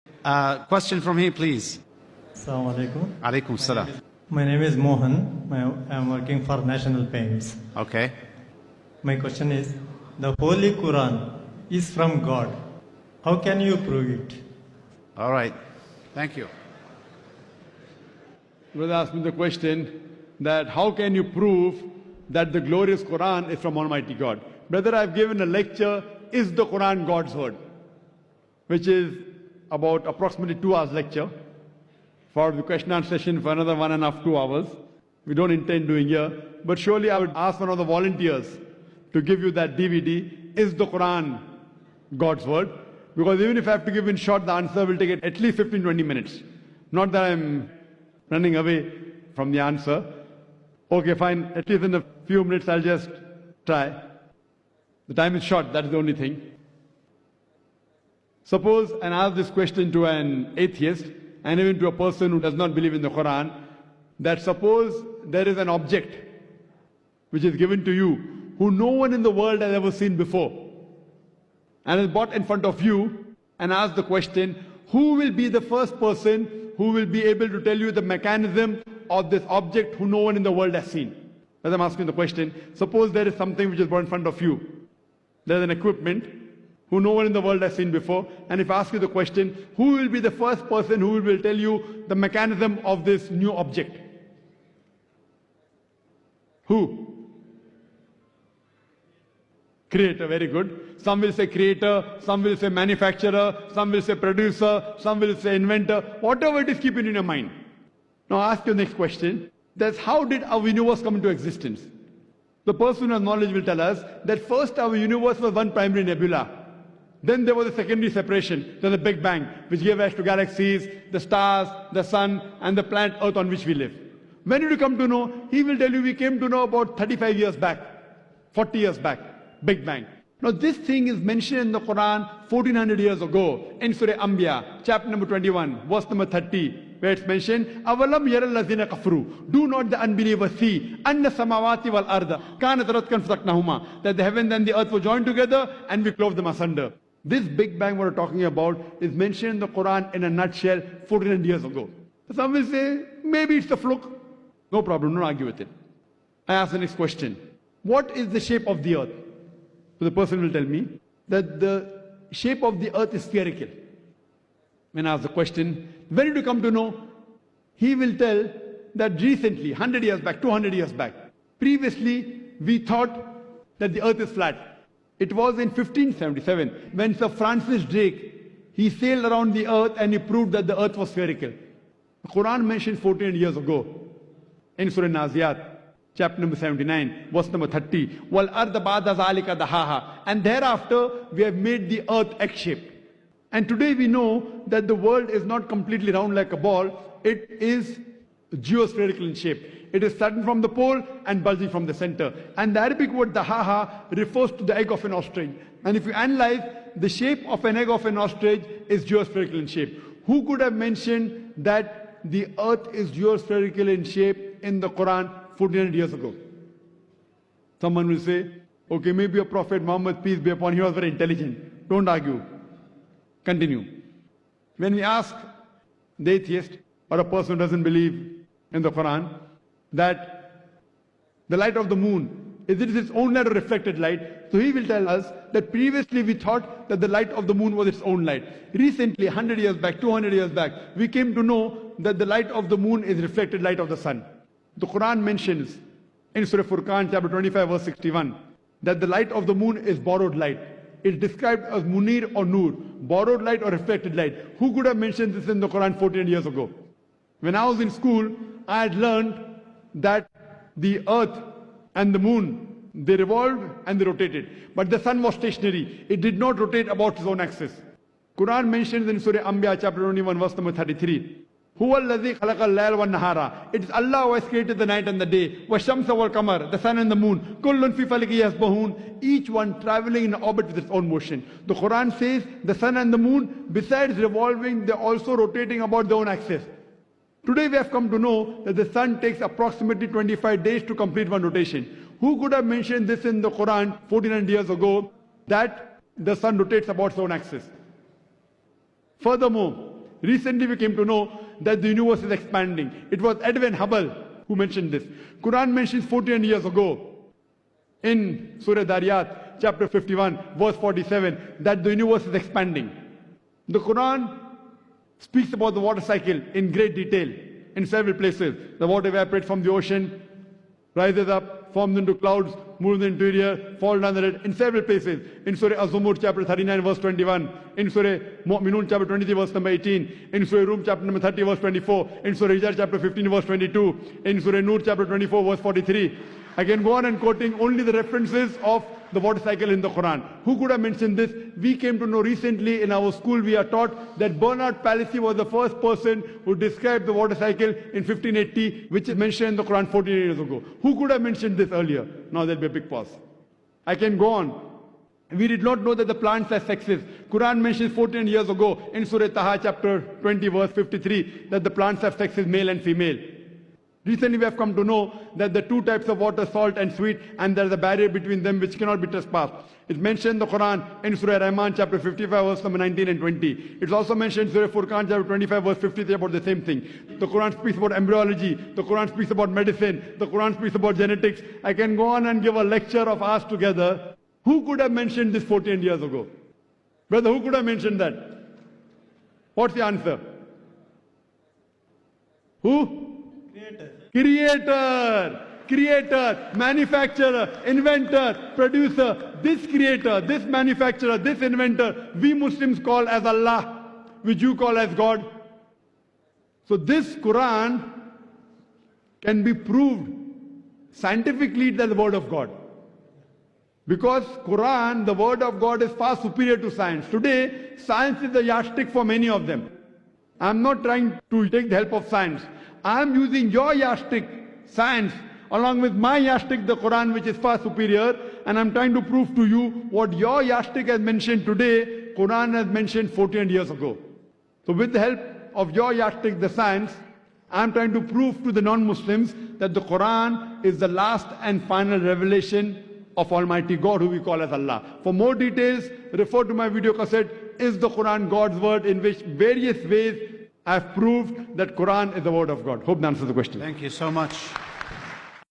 Question from here, please. Assalamu alaikum. Alaikum salam. My name is Mohan. I am working for National Paints. Okay. My question is, the Holy Quran is from God. How can you prove it? All right. Thank you. Brother asked me the question that how can you prove that the glorious Quran is from Almighty God? Brother, I've given a lecture, Is the Quran God's Word? Which is about approximately 2 hours lecture. For the question and answer session for another 1.5 to 2 hours. We don't intend doing here. But surely I would ask one of the volunteers to give you that DVD, Is the Quran God's Word? Because even if I have to give in short, the answer will take it at least 15-20 minutes. Not that I'm running away from the answer. Okay, fine. At least in a few minutes, I'll just try. The time is short, that is the only thing. Suppose and ask this question to an atheist and even to a person who does not believe in the Quran, that suppose there is an object which is given to you who no one in the world has ever seen before and is brought in front of you and ask the question, who will be the first person who will be able to tell you the mechanism of this object who no one in the world has seen? As I'm asking the question, suppose there is something which is brought in front of you. There is an equipment who no one in the world has seen before, and if I ask you the question, who will be the first person who will tell you the mechanism of this new object? Who? Creator, very good. Some will say creator, some will say manufacturer, some will say producer, some will say inventor. Whatever it is, keep it in your mind. Now I ask you the next question. That's how did our universe come into existence? The person who has knowledge will tell us that first our universe was one primary nebula. Then there was a secondary separation, then the Big Bang, which gave rise to galaxies, the stars, the sun, and the planet Earth on which we live. When did you come to know? He will tell you we came to know about 35 years back, 40 years back, Big Bang. Now this thing is mentioned in the Quran 1400 years ago in Surah Anbiya, chapter number 21, verse number 30, where it's mentioned, Avalam yaral lazina kafru. Do not the unbelievers see, Anna samawati wal arda, kanat ratkan fasaknahuma, that the heaven and the earth were joined together and we clove them asunder. This Big Bang we're talking about is mentioned in the Quran in a nutshell 1400 years ago. Some will say, maybe it's a fluke. No problem, don't argue with it. I ask the next question. What is the shape of the earth? So the person will tell me that the shape of the earth is spherical. When I ask the question, when did you come to know? He will tell that recently, 100 years back, 200 years back, previously we thought that the earth is flat. It was in 1577 when Sir Francis Drake, he sailed around the earth and he proved that the earth was spherical. The Quran mentions 14 years ago in Surah Naziyat, chapter number 79, verse number 30. Wal arda ba'da zalika dahaha. And thereafter we have made the earth egg-shaped. And today we know that the world is not completely round like a ball. It is geospherical in shape. It is starting from the pole and bulging from the center. And the Arabic word dahaha refers to the egg of an ostrich. And if you analyze, the shape of an egg of an ostrich is geospherical in shape. Who could have mentioned that the earth is geospherical in shape in the Quran 1400 years ago? Someone will say, okay, maybe a Prophet Muhammad, peace be upon him, he was very intelligent. Don't argue. Continue. When we ask the atheist or a person who doesn't believe in the Quran that the light of the moon, is it its own light or reflected light? So he will tell us that previously we thought that the light of the moon was its own light. Recently, 100 years back, 200 years back, we came to know that the light of the moon is reflected light of the sun. The Quran mentions in Surah Furqan, chapter 25, verse 61, that the light of the moon is borrowed light. It's described as munir or nur, borrowed light or reflected light. Who could have mentioned this in the Quran 14 years ago? When I was in school, I had learned that the earth and the moon, they revolved and they rotated. But the sun was stationary. It did not rotate about its own axis. Quran mentions in Surah Anbiya, chapter 21, verse number 33, Huwa alladhi khalaqa al-layla wan-nahara. It is Allah who has created the night and the day. Wash-shamsa wal-qamar, the sun and the moon. Kullun fi falaki yasbahun. Each one traveling in orbit with its own motion. The Quran says the sun and the moon, besides revolving, they are also rotating about their own axis. Today we have come to know that the sun takes approximately 25 days to complete one rotation. Who could have mentioned this in the Quran 1400 years ago, that the sun rotates about its own axis? Furthermore, Recently we came to know that the universe is expanding. It was Edwin Hubble who mentioned this. Quran mentions 14 years ago in Surah Dariyat, chapter 51, verse 47, that the universe is expanding. The Quran speaks about the water cycle in great detail in several places. The water evaporates from the ocean, rises up, forms into clouds, moves into the interior, falls down the red, in several places. In Surah Az-Zumur, chapter 39, verse 21. In Surah Mu'minun, chapter 23, verse number 18. In Surah Rum, chapter number 30, verse 24. In Surah Hijr, chapter 15, verse 22. In Surah Nur, chapter 24, verse 43. I can go on and quoting only the references of the water cycle in the Quran. Who could have mentioned this? We came to know recently in our school, we are taught that Bernard Palissy was the first person who described the water cycle in 1580, which is mentioned in the Quran 14 years ago. Who could have mentioned this earlier? Now there'll be a big pause. I can go on. We did not know that the plants have sexes. Quran mentions 14 years ago in Surah Taha, chapter 20, verse 53, that the plants have sexes, male and female. Recently we have come to know that the two types of water, salt and sweet, and there is a barrier between them which cannot be trespassed. It's mentioned in the Quran in Surah Rahman, chapter 55, verse number 19 and 20. It's also mentioned in Surah Furqan, chapter 25, verse 53 about the same thing. The Quran speaks about embryology. The Quran speaks about medicine. The Quran speaks about genetics. I can go on and give a lecture of ours together. Who could have mentioned this 14 years ago? Brother, who could have mentioned that? What's the answer? Who? Creator, manufacturer, inventor, producer. This creator, this manufacturer, this inventor, we Muslims call as Allah, which you call as God. So this Quran can be proved scientifically that the word of God. Because Quran, the word of God, is far superior to science. Today, science is the yardstick for many of them. I'm not trying to take the help of science. I'm using your yardstick, science, along with my yardstick, the Quran, which is far superior, and I'm trying to prove to you what your yardstick has mentioned today, Quran has mentioned 14 years ago. So with the help of your yardstick, the science, I'm trying to prove to the non-Muslims that the Quran is the last and final revelation of Almighty God, who we call as Allah. For more details, refer to my video cassette, Is the Quran God's Word?, in which various ways I've proved that Quran is the word of God. Hope that answers the question. Thank you so much.